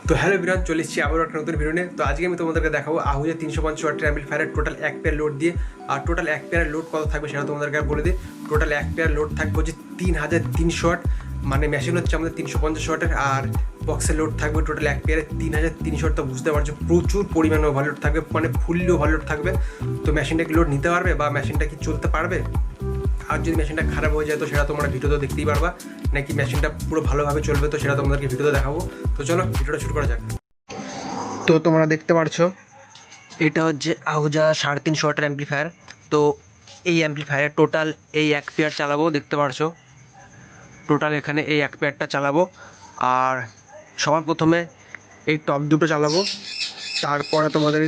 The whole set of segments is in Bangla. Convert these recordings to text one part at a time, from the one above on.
তো হ্যালো বিরান, চলে এসেছি আবারও একটা নতুন ভিডিও নিয়ে। তো আজকে আমি তোমাদেরকে দেখাবো আহুজা 350 ওয়াটের অ্যাম্পলিফায়ারের টোটাল এক পেয়ার লোড দিয়ে। আর টোটাল এক পেয়ার লোড কত থাকবে সেটা তোমাদেরকে বলে দিই। টোটাল এক পেয়ার লোড থাকবে হচ্ছে 3300 ওয়াট, মানে মেশিন হচ্ছে আমাদের 350 ওয়াটের, আর বক্সের লোড থাকবে টোটাল এক পেয়ারে 3300 ওয়াট। তো বুঝতে পারছো প্রচুর পরিমাণে ওভারলোড থাকবে, মানে ফুললি ওভারলোড থাকবে। তো মেশিনটা কি লোড নিতে পারবে বা মেশিনটা কি চলতে পারবে? আর যদি মেশিনটা খারাপ হয়ে যায় তো সেটা তোমরা ভিডিওতে দেখতেই পারবা, নাকি মেশিনটা পুরো ভালোভাবে চলবে তো সেটা তোমাদেরকে ভিডিওতে দেখাবো। তো চলো ভিডিওটা শুরু করা যাক। তো তোমরা দেখতে পারছো এটা হচ্ছে আহুজা 350 ওয়াটের অ্যাম্পলিফায়ার। তো এই অ্যাম্পলিফায়ার টোটাল এই এক পেয়ার চালাবো, দেখতে পারছো টোটাল এখানে এই এক পেয়ারটা চালাবো। আর সবার প্রথমে এই টপ দুটো চালাবো, তারপরে তোমাদের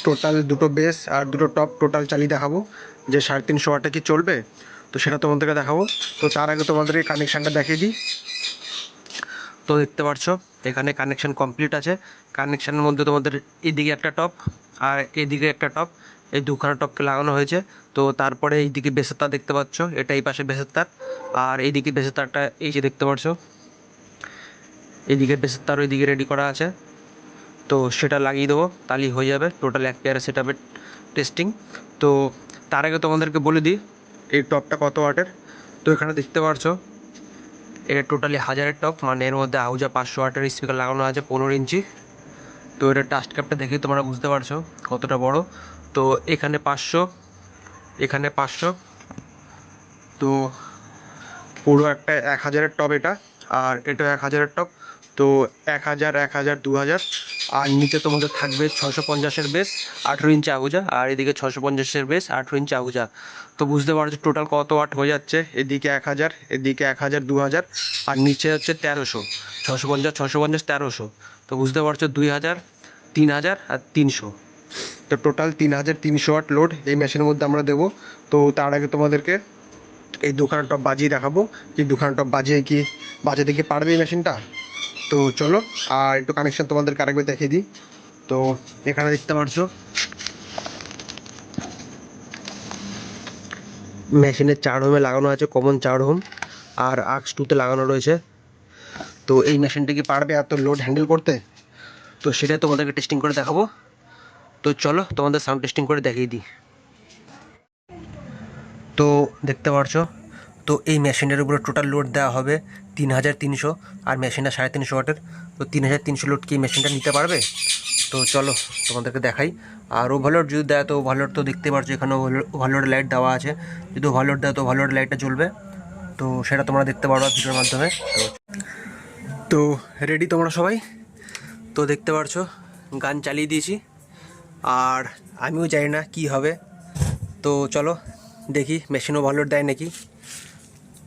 টোটাল দুটো বেস আর দুটো টপ টোটাল চালিয়ে দেখাবো যে 350 ওয়াটে কি চলবে, তো সেটা তোমাদেরকে দেখাবো। তো তার আগে তোমাদের এই কানেকশানটা দেখিয়ে দিই। তো দেখতে পাচ্ছ এখানে কানেকশান কমপ্লিট আছে। কানেকশানের মধ্যে তোমাদের এদিকে একটা টপ আর এদিকে একটা টপ, এই দুখানা টপকে লাগানো হয়েছে। তো তারপরে এইদিকে বেসের তার দেখতে পাচ্ছ, এটা এই পাশে বেসের তার, আর এইদিকে বেসের তারটা এই যে দেখতে পাচ্ছ, এইদিকে বেসের তার ওইদিকে রেডি করা আছে। তো সেটা লাগিয়ে দেবো, তাহলেই হয়ে যাবে টোটাল এক পেয়ারের সেট আপের টেস্টিং। তো তার আগে তোমাদেরকে বলে দিই এই টপটা কত ওয়াটের। তো এখানে দেখতে পাচ্ছ এটা টোটালি 1000-এর টপ, মানে এর মধ্যে আহুজা 500 ওয়াটের স্পিকার লাগানো আছে 15 ইঞ্চি। তো এটা টাস্ট ক্যাপটা দেখেই তোমরা বুঝতে পারছো কতটা বড়। তো এখানে 500, এখানে 500, তো পুরো একটা 1000-এর টপ এটা, আর এটা 1000-এর টপ। তো 1000, 1000, 2000, আর নিচে তোমাদের থাকবে 650-এর বেস 18 ইঞ্চি আহুজা, আর এদিকে 650-এর বেস 18 ইঞ্চি আহুজা। তো বুঝতে পারছো টোটাল কত ওয়াট হয়ে যাচ্ছে, এদিকে 1000, এদিকে 1000, 2000, আর নিচে হচ্ছে 1300, 650, 650, 1300। তো বুঝতে পারছো 2000, 3000 আর 300। তো টোটাল 3300 ওয়াট লোড এই মেশিনের মধ্যে আমরা দেবো। তো তার আগে তোমাদেরকে এই দুখানা টপ বাজিয়ে দেখাবো কি দুখানা টপ বাজাতে কি পারবে এই মেশিনটা। তো চলো আর একটু কানেকশান তোমাদেরকে আরেকবার দেখিয়ে দিই। তো এখানে দেখতে পারছো মেশিনের 4 হোমে লাগানো আছে, কমন 4 হোম, আর আক্স 2-তে লাগানো রয়েছে। তো এই মেশিনটা কি পারবে এত লোড হ্যান্ডেল করতে, তো সেটাই তোমাদেরকে টেস্টিং করে দেখাবো। তো চলো তোমাদের সাউন্ড টেস্টিং করে দেখিয়ে দিই। তো দেখতে পারছো তো এই মেশিনের উপরে টোটাল লোড দেওয়া হবে 3300, আর মেশিনটা 350 ওয়াটের। তো 3300 লোড কি মেশিনটা নিতে পারবে? তো চলো তোমাদেরকে দেখাই। আর ওভারলোড যদি দেয় তো ওভারলোড তো দেখতে পারছো এখানে ওভারলোড লাইট দেওয়া আছে, যদি ওভারলোড দেয় তো ওভারলোড লাইটটা জ্বলবে। তো সেটা তোমরা দেখতে পারো ভিডিওর মাধ্যমে। তো রেডি তোমরা সবাই? তো দেখতে পারছো গান চালিয়ে দিয়েছি, আর আমিও জানি না কি হবে। তো চলো দেখি মেশিন ওভারলোড দেয় নাকি।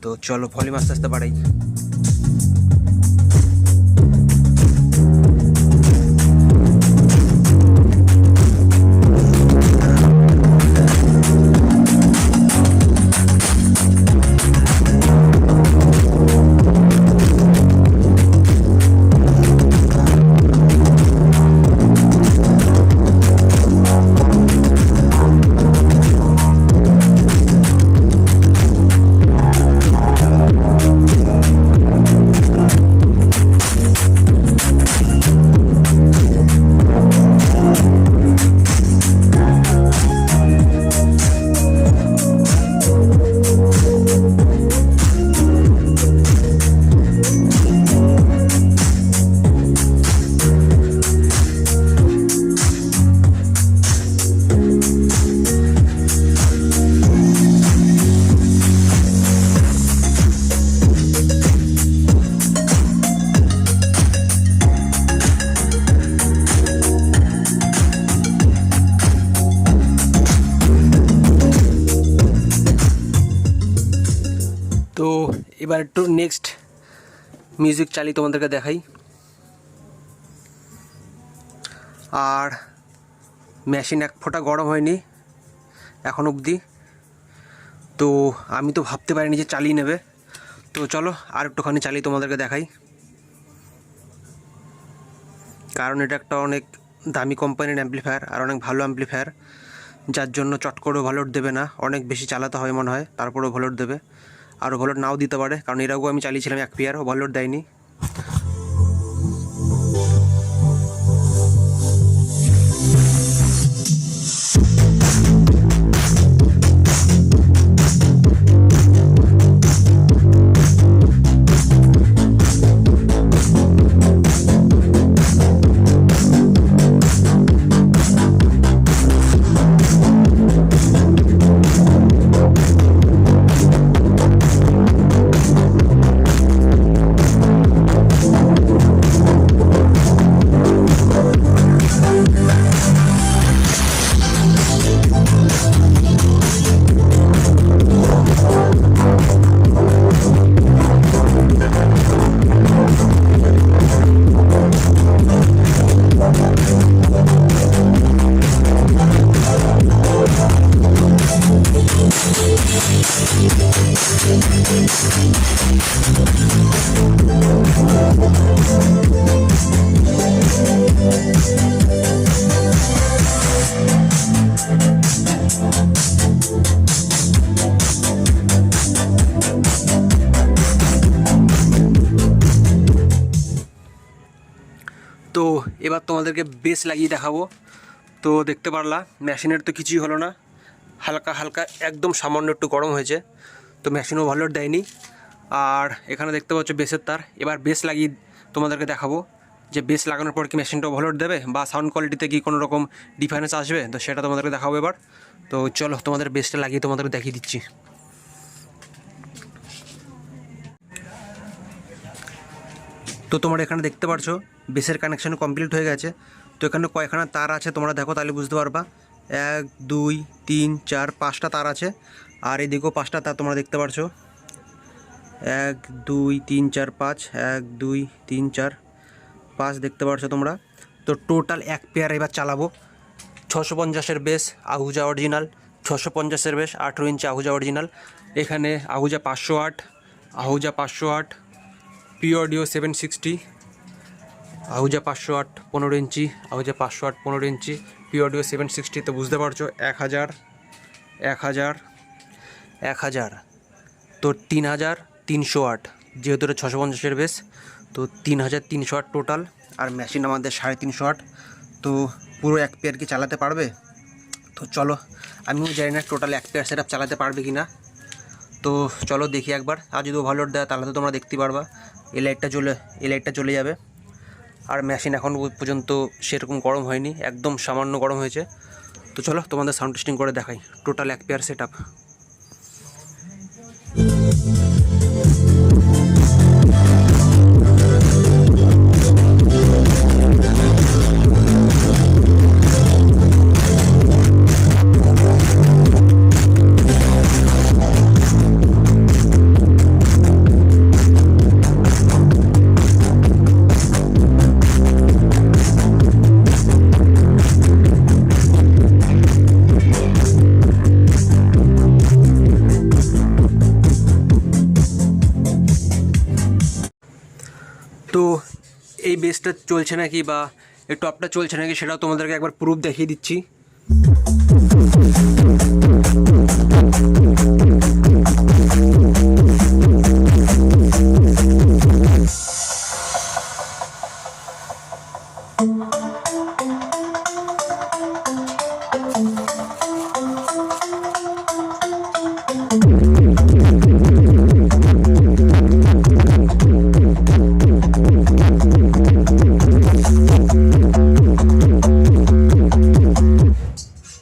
তো চলো ভলিউম আস্তে আস্তে বাড়াই। তো এবার একটু নেক্সট মিউজিক চালিয়ে তোমাদেরকে দেখাই। আর মেশিন এক ফোঁটা গরম হয়নি এখন অবধি, তো আমি তো ভাবতে পারিনি যে চালিয়ে নেবে। তো চলো আর একটুখানি চালিয়ে তোমাদেরকে দেখাই, কারণ এটা একটা অনেক দামি কোম্পানির অ্যাম্পলিফায়ার আর অনেক ভালো অ্যাম্পলিফায়ার, যার জন্য চট করে ওভারলোড দেবে না, অনেক বেশি চালাতে হয় মনে হয় তারপর ওভারলোড দেবে। আর ওভারলোড নাও দিতে পারে, কারণ এর আগেও আমি চালিয়েছিলাম এক পেয়ার, ওভারলোড দেয়নি। তো এবার তোমাদেরকে বেস লাগিয়ে দেখাবো। তো দেখতে পারলা মেশিনের তো কিছুই হলো না, হালকা হালকা একদম সামান্য একটু গরম হয়েছে, তো মেশিনও ওভারলোড দেয়নি। আর এখানে দেখতে পাচ্ছ বেসের তার। এবার বেস লাগিয়ে তোমাদেরকে দেখাবো যে বেস লাগানোর পর কি মেশিনটা ওভারলোড দেবে বা সাউন্ড কোয়ালিটিতে কি কোনো রকম ডিফারেন্স আসবে, তো সেটা তোমাদেরকে দেখাবো এবার। তো চলো তোমাদের বেসটা লাগিয়ে তোমাদেরকে দেখিয়ে দিচ্ছি। তো তোমরা এখানে দেখতে পারছো বেসের কানেকশান কমপ্লিট হয়ে গেছে। তো এখানে কয়খানা তার আছে তোমরা দেখো, তাহলে বুঝতে পারবা। 1 2 3 4 5টা তার আছে। আর এদিকেও 5টা তার তোমরা দেখতে পারছো। 1 2 3 4 5, 1 2 3 4 5 দেখতে পারছো তোমরা। তো টোটাল এক পেয়ার এবার চালাবো। 650-এর বেস আহুজা অরিজিনাল, 650-এর বেস 18 ইঞ্চি আহুজা অরিজিনাল। এখানে আহুজা 508, আহুজা 508, পি অডিও 760, আহুজা 508 15 ইঞ্চি, আহুজা 508 15 ইঞ্চি, পি অডিও 760। তো বুঝতে পারছো 1000 1000 1000, তো 3308, যেহেতু এটা 650-এর বেস, তো 3308 টোটাল। আর মেশিন আমাদের 350। তো পুরো এক পেয়ার কি চালাতে পারবে? তো চলো, আমিও জানি না টোটাল এক পেয়ার সেট আপ চালাতে পারবে কি না। তো চলো দেখি একবার। আর যদি ওভারলোড দেয় তাহলে তো তোমরা দেখতে পারবা, এই লাইটটা চলে যাবে। আর মেশিন এখন পর্যন্ত সেরকম গরম হয়নি, একদম সামান্য গরম হয়েছে। তো চলো তোমাদের সাউন্ড টেস্টিং করে দেখাই টোটাল এক পেয়ার সেট আপ। তো এই বেসটা চলছে নাকি বা এই টপটা চলছে নাকি সেটাও তোমাদেরকে একবার প্রুফ দেখিয়ে দিচ্ছি।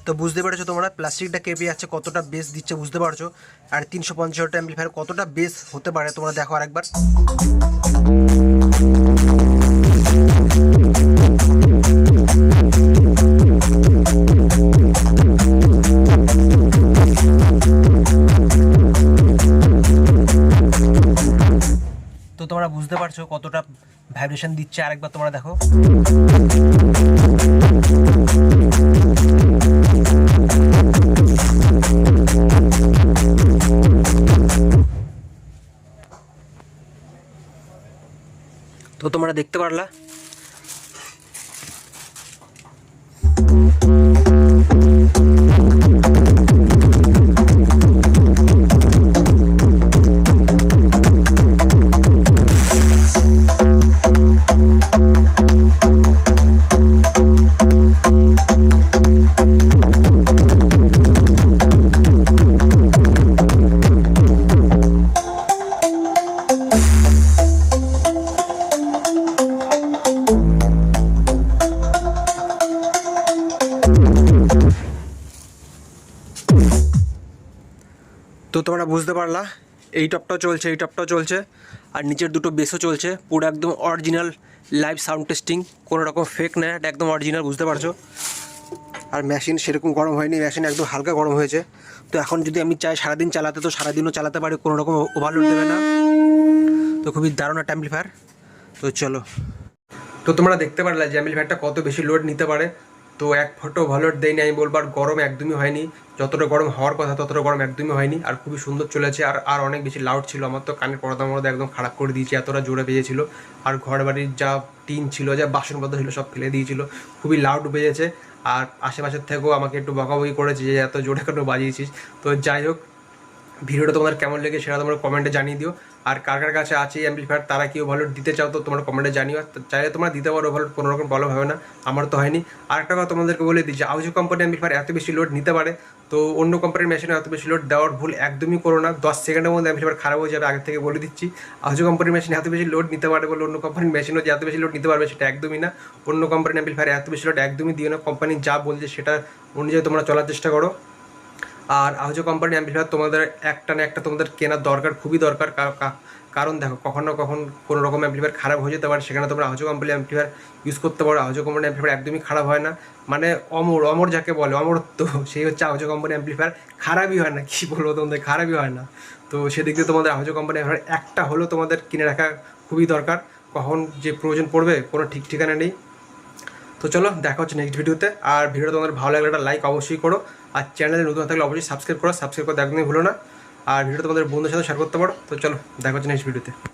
তো বুঝতে পেরেছো তোমরা প্লাস্টিকটা কেঁপে যাচ্ছে, কতটা বেস দিচ্ছে বুঝতে পারছো। আর 350 অ্যাম্পলিফায়ার কতটা বেস হতে পারে তোমরা দেখো আরেকবার। তো তোমরা বুঝতে পারছো কতটা ভাইব্রেশন দিচ্ছে, আরেকবার তোমরা দেখো। তো তোমরা দেখতে পারলা। তো তোমরা বুঝতে পারলা এই টপটাও চলছে আর নিচের দুটো বেসও চলছে, পুরো একদম অরিজিনাল লাইভ সাউন্ড টেস্টিং, কোনো রকম ফেক না, এটা একদম অরিজিনাল বুঝতে পারছো। আর মেশিন সেরকম গরম হয়নি, মেশিন একদম হালকা গরম হয়েছে। তো এখন যদি আমি চাই সারাদিন চালাতে, তো সারাদিনও চালাতে পারি, কোনো রকম ওভারলোড দেবে না। তো খুবই দারুণ একটা অ্যাম্পলিফায়ার। তো চলো, তো তোমরা দেখতে পারলে যে অ্যাম্পলিফায়ারটা কত বেশি লোড নিতে পারে। তো এক ফটো ওভারলোড দেয়নি আমি বলবো, আর গরম একদমই হয়নি, যতটা গরম হওয়ার কথা ততটা গরম একদমই হয়নি। আর খুবই সুন্দর চলেছে, আর অনেক বেশি লাউড ছিল, আমার তো কানের পর্দার মধ্যে একদম খারাপ করে দিয়েছে, এতটা জোরে বেজেছিল। আর ঘর বাড়ির যা টিন ছিল, যা বাসনপত্র ছিল সব ফেলে দিয়েছিল, খুবই লাউড বেজেছে। আর আশেপাশের থেকেও আমাকে একটু বকাবকি করেছে যে এত জোরে কেন বাজিয়েছিস। তো যাই হোক, ভিডিওটা তোমাদের কেমন লেগে সেটা তোমরা কমেন্টে জানিয়ে দিও। আর কার কার কাছে আছে অ্যাম্পলিফায়ার তারা কি ওভারলোড দিতে চাও তো তোমরা কমেন্টে জানিও, চাইলে তোমরা দিতে পারো ওভারলোড, কোনো রকম প্রবলেম হবে না, আমার তো হয়নি। আর একটা কথা তোমাদেরকে বলে দিই যে আউজো কোম্পানি অ্যাম্পলিফায়ার এত বেশি লোড নিতে পারে, তো অন্য কোম্পানির মেশিনে এত বেশি লোড দেওয়ার ভুল একদমই করো না, 10 সেকেন্ডের মধ্যে অ্যাম্পলিফায়ার খারাপ হয়ে যাবে, আগে থেকে বলে দিচ্ছি। আউজো কোম্পানির মেশিন এত বেশি লোড নিতে পারে বলে অন্য কোম্পানির মেশিনও যে এত বেশি লোড নিতে পারবে সেটা একদমই না। অন্য কোম্পানির অ্যাম্পলিফায়ার এত বেশি লোড একদমই দিও না, কোম্পানি যা বলছে সেটা অনুযায়ী তোমরা চলার চেষ্টা করো। আর আউজো কোম্পানির অ্যাম্পলিফায়ার তোমাদের একটা না একটা তোমাদের কেনার দরকার, খুবই দরকার, কারণ দেখো কখন না কখন কোনো রকম অ্যাম্পলিফায়ার খারাপ হয়ে যেতে পারে, সেখানে তোমরা আউজো কোম্পানির অ্যাম্পলিফায়ার ইউজ করতে পারো। আউজো কোম্পানির অ্যাম্পলিফায়ার একদমই খারাপ হয় না, মানে অমর যাকে বলে অমরত্ব, সেই হচ্ছে আউজো কোম্পানির অ্যাম্পলিফায়ার, খারাপই হয় না, কী বলবো তোমাদের, খারাপই হয় না। তো সেদিক দিয়ে তোমাদের আউজো কোম্পানির অ্যাম্পলিফায়ার একটা হলেও তোমাদের কিনে রাখা খুবই দরকার, কখন যে প্রয়োজন পড়বে কোনো ঠিক ঠিকানা নেই। তো চলো দেখা হচ্ছে নেক্সট ভিডিওতে। আর ভিডিওটা তোমাদের ভালো লাগলে একটা লাইক অবশ্যই করো, আর চ্যানেলে নতুন থাকলে অবশ্যই সাবস্ক্রাইব করো, সাবস্ক্রাইব করতে একদমই ভুলো না। আর ভিডিওটা তোমাদের বন্ধুদের সাথে শেয়ার করতে পারো। তো চলো দেখা হচ্ছে নেক্সট ভিডিওতে।